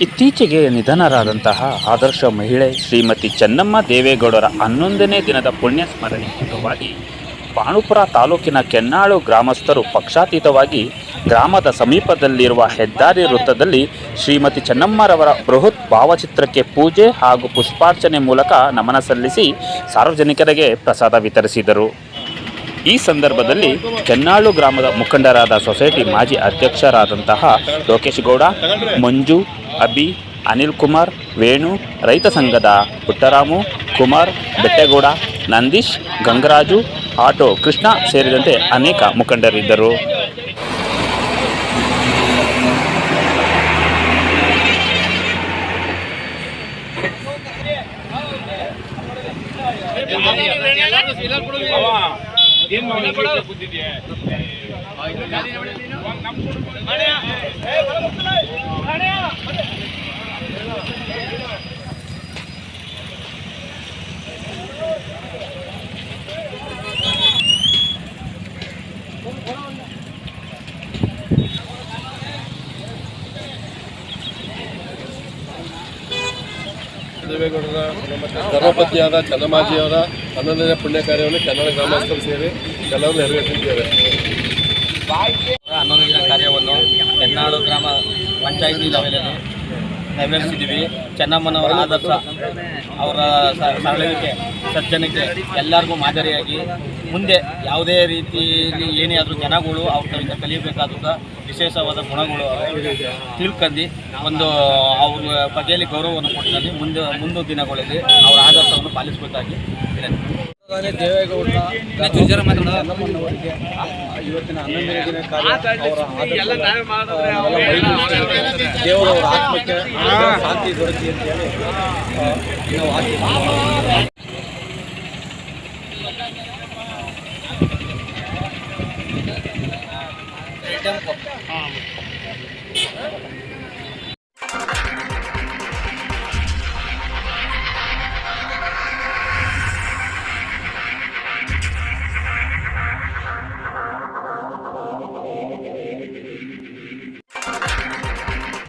ಇತ್ತೀಚೆಗೆ ನಿಧನರಾದಂತಹ ಆದರ್ಶ ಮಹಿಳೆ ಶ್ರೀಮತಿ ಚೆನ್ನಮ್ಮ ದೇವೇಗೌಡರ 11ನೇ ದಿನದ ಪುಣ್ಯ ಸ್ಮರಣೆ ಅಂಗವಾಗಿ ಬಾಣುಪುರ ತಾಲೂಕಿನ ಕೆನ್ನಾಳು ಗ್ರಾಮಸ್ಥರು ಪಕ್ಷಾತೀತವಾಗಿ ಗ್ರಾಮದ ಸಮೀಪದಲ್ಲಿರುವ ಹೆದ್ದಾರಿ ವೃತ್ತದಲ್ಲಿ ಶ್ರೀಮತಿ ಚೆನ್ನಮ್ಮರವರ ಬೃಹತ್ ಭಾವಚಿತ್ರಕ್ಕೆ ಪೂಜೆ ಹಾಗೂ ಪುಷ್ಪಾರ್ಚನೆ ಮೂಲಕ ನಮನ ಸಲ್ಲಿಸಿ ಸಾರ್ವಜನಿಕರಿಗೆ ಪ್ರಸಾದ ವಿತರಿಸಿದರು. ಈ ಸಂದರ್ಭದಲ್ಲಿ ಕೆನ್ನಾಳು ಗ್ರಾಮದ ಮುಖಂಡರಾದ ಸೊಸೈಟಿ ಮಾಜಿ ಅಧ್ಯಕ್ಷರಾದಂತಹ ಲೋಕೇಶ್ ಗೌಡ, ಮಂಜು, ಅಭಿ, ಅನಿಲ್ ಕುಮಾರ್, ವೇಣು, ರೈತ ಸಂಘದ ಪುಟ್ಟರಾಮು, ಕುಮಾರ್, ಬೆಟ್ಟೇಗೌಡ, ನಂದೀಶ್, ಗಂಗರಾಜು, ಆಟೋ ಕೃಷ್ಣ ಸೇರಿದಂತೆ ಅನೇಕ ಮುಖಂಡರಿದ್ದರು. ದೇವೇಗೌಡರ ಧರ್ಮಪತ್ನಿಯಾದ ಚೆನ್ನಮ್ಮಾಜಿಯವರ 11ನೇ ಪುಣ್ಯ ಕಾರ್ಯವನ್ನು ಕನ್ನಡ ಗ್ರಾಮಸ್ಥರು ಸೇರಿ ಎಲ್ಲರೂ ನೆರವೇರಿಸಿದ್ದೇವೆ. 11 ದಿನ ಕಾರ್ಯವನ್ನು ಕೆನ್ನಾಳು ಗ್ರಾಮ ಪಂಚಾಯಿತಿ ಲೆವೆಲಲ್ಲಿ ನೆರವೇರಿಸಿದ್ದೀವಿ. ಚೆನ್ನಮ್ಮನವರ ಆದರ್ಶ, ಅವರ ಸರಳತೆ, ಸಜ್ಜನಿಕೆ ಎಲ್ಲರಿಗೂ ಮಾದರಿಯಾಗಿ ಮುಂದೆ ಯಾವುದೇ ರೀತಿಯಲ್ಲಿ ಏನೇ ಆದರೂ ಜನಗಳು ಅವ್ರ ಕಡೆಯಿಂದ ಕಲಿಯಬೇಕಾದ ವಿಶೇಷವಾದ ಗುಣಗಳು ತಿಳ್ಕೊಂಡು ಒಂದು ಅವ್ರ ಬಗೆಯಲ್ಲಿ ಗೌರವವನ್ನು ಕೊಟ್ಟು ಮುಂದಿನ ದಿನಗಳಲ್ಲಿ ಅವರ ಆದರ್ಶವನ್ನು ಪಾಲಿಸಬೇಕಾಗಿ ದೇವೇಗೌಡರ ಇವತ್ತಿನ 11ನೇ ದಿನ ಕಾರ್ಯ ಅವರ ದೇವರವರ ಆತ್ಮಕ್ಕೆ ಶಾಂತಿ ದೊರಕಿ ಅಂತೇಳಿ ನಾವು